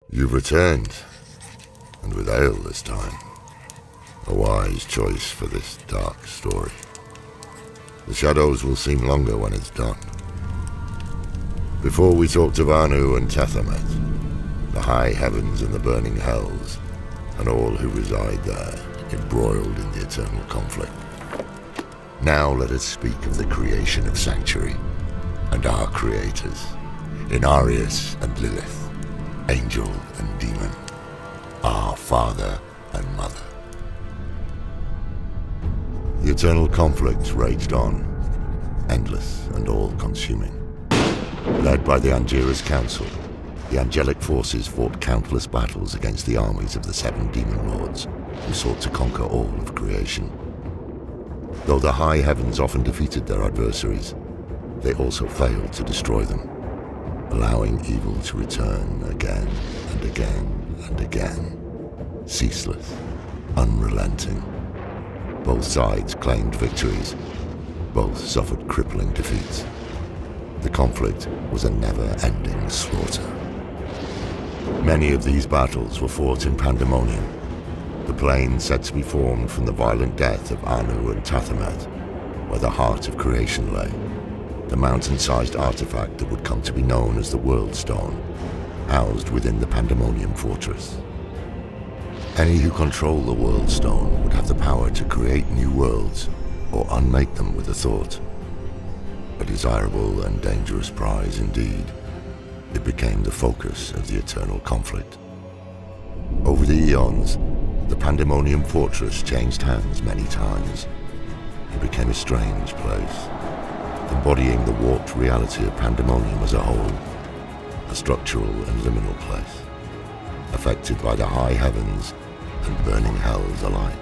You've returned, and with ale this time. A wise choice for this dark story. The shadows will seem longer when it's done. Before we talked of Anu and Tathamet, the high heavens and the burning hells, and all who reside there, embroiled in the eternal conflict. Now let us speak of the creation of Sanctuary, and our creators, Inarius and Lilith, angel and demon, our father and mother. The eternal conflict raged on, endless and all-consuming. Led by the Angiras Council, the angelic forces fought countless battles against the armies of the seven demon lords, who sought to conquer all of creation. Though the high heavens often defeated their adversaries, they also failed to destroy them, allowing evil to return again and again and again, ceaseless, unrelenting. Both sides claimed victories, both suffered crippling defeats. The conflict was a never-ending slaughter. Many of these battles were fought in Pandemonium, the plane said to be formed from the violent death of Anu and Tathamet, where the heart of creation lay, the mountain-sized artifact that would come to be known as the World Stone, housed within the Pandemonium fortress. Any who control the World Stone would have the power to create new worlds, or unmake them with a thought. A desirable and dangerous prize indeed. It became the focus of the eternal conflict. Over the eons, the Pandemonium fortress changed hands many times. It became a strange place, embodying the warped reality of Pandemonium as a whole, a structural and liminal place, affected by the high heavens and burning hells alike.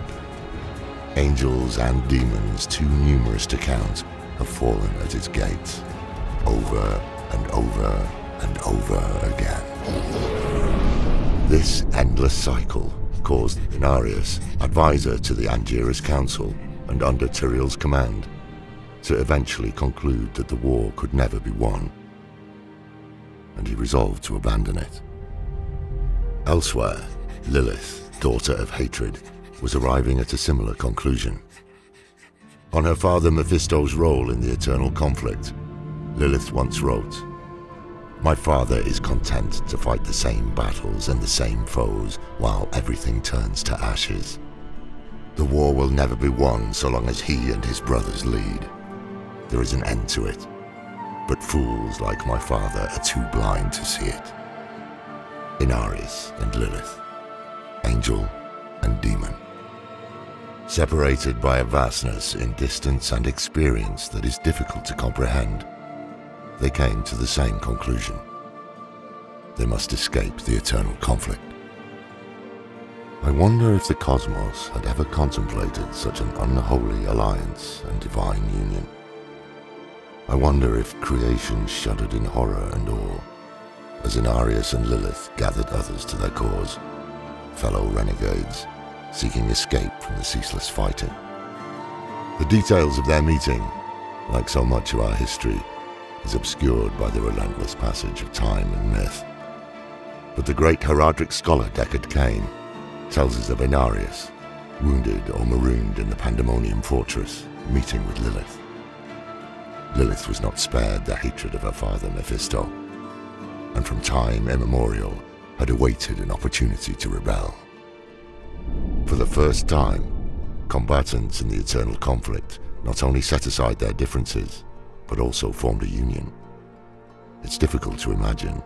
Angels and demons, too numerous to count, have fallen at its gates, over and over and over again. This endless cycle caused Inarius, advisor to the Angiras Council and under Tyriel's command, to eventually conclude that the war could never be won, and he resolved to abandon it. Elsewhere, Lilith, daughter of hatred, was arriving at a similar conclusion. On her father Mephisto's role in the eternal conflict, Lilith once wrote, "My father is content to fight the same battles and the same foes while everything turns to ashes. The war will never be won so long as he and his brothers lead. There is an end to it, but fools like my father are too blind to see it." Inarius and Lilith, angel and demon. Separated by a vastness in distance and experience that is difficult to comprehend, they came to the same conclusion. They must escape the eternal conflict. I wonder if the cosmos had ever contemplated such an unholy alliance and divine union. I wonder if creation shuddered in horror and awe, as Inarius and Lilith gathered others to their cause, fellow renegades, seeking escape from the ceaseless fighting. The details of their meeting, like so much of our history, is obscured by the relentless passage of time and myth. But the great heraldric scholar Deckard Cain tells us of Inarius, wounded or marooned in the Pandemonium fortress, meeting with Lilith. Lilith was not spared the hatred of her father Mephisto, and from time immemorial had awaited an opportunity to rebel. For the first time, combatants in the eternal conflict not only set aside their differences, but also formed a union. It's difficult to imagine,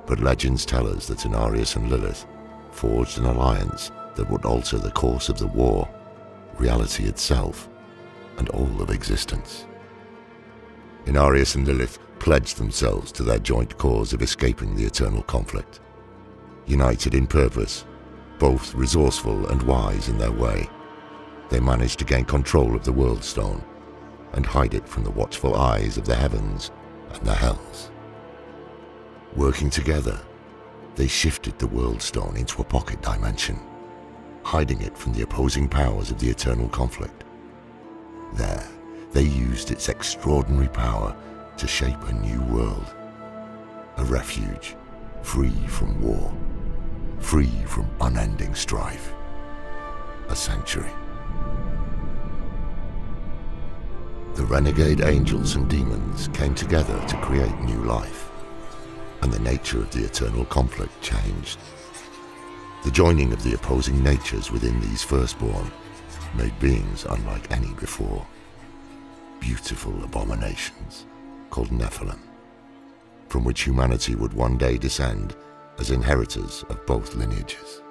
but legends tell us that Inarius and Lilith forged an alliance that would alter the course of the war, reality itself, and all of existence. Inarius and Lilith pledged themselves to their joint cause of escaping the eternal conflict. United in purpose, both resourceful and wise in their way, they managed to gain control of the World Stone and hide it from the watchful eyes of the heavens and the hells. Working together, they shifted the World Stone into a pocket dimension, hiding it from the opposing powers of the eternal conflict. There, they used its extraordinary power to shape a new world, a refuge free from war free from unending strife. A sanctuary. The renegade angels and demons came together to create new life, and the nature of the eternal conflict changed. The joining of the opposing natures within these firstborn made beings unlike any before. Beautiful abominations called Nephilim, from which humanity would one day descend as inheritors of both lineages.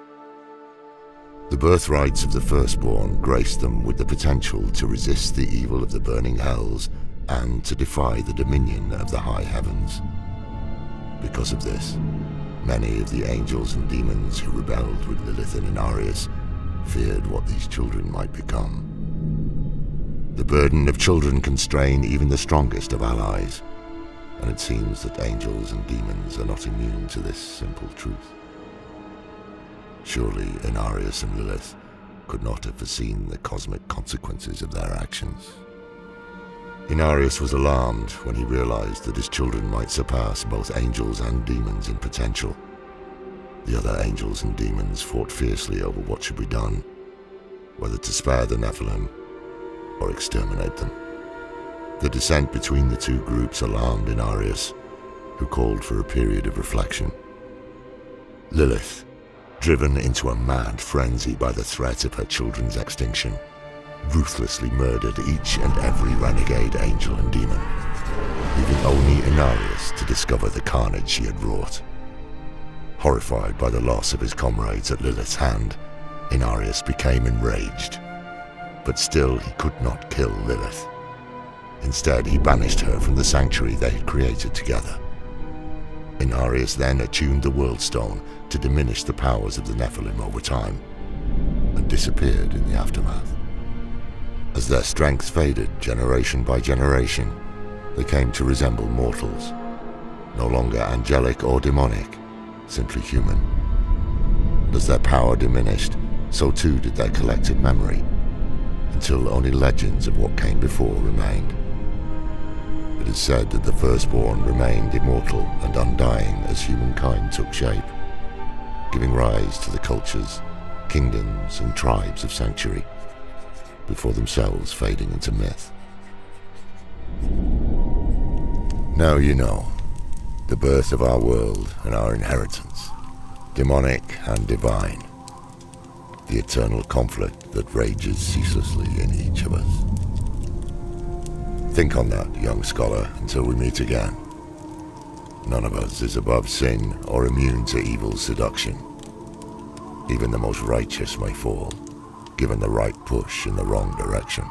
The birthrights of the firstborn graced them with the potential to resist the evil of the burning hells and to defy the dominion of the high heavens. Because of this, many of the angels and demons who rebelled with Lilith and Inarius feared what these children might become. The burden of children can strain even the strongest of allies, and it seems that angels and demons are not immune to this simple truth. Surely Inarius and Lilith could not have foreseen the cosmic consequences of their actions. Inarius was alarmed when he realized that his children might surpass both angels and demons in potential. The other angels and demons fought fiercely over what should be done, whether to spare the Nephilim or exterminate them. The descent between the two groups alarmed Inarius, who called for a period of reflection. Lilith, driven into a mad frenzy by the threat of her children's extinction, ruthlessly murdered each and every renegade angel and demon, leaving only Inarius to discover the carnage she had wrought. Horrified by the loss of his comrades at Lilith's hand, Inarius became enraged. But still he could not kill Lilith. Instead, he banished her from the sanctuary they had created together. Inarius then attuned the World Stone to diminish the powers of the Nephilim over time, and disappeared in the aftermath. As their strength faded generation by generation, they came to resemble mortals, no longer angelic or demonic, simply human. And as their power diminished, so too did their collective memory, until only legends of what came before remained. It is said that the firstborn remained immortal and undying as humankind took shape, giving rise to the cultures, kingdoms, and tribes of Sanctuary, before themselves fading into myth. Now you know, the birth of our world and our inheritance, demonic and divine, the eternal conflict that rages ceaselessly in each of us. Think on that, young scholar, until we meet again. None of us is above sin or immune to evil's seduction. Even the most righteous may fall, given the right push in the wrong direction.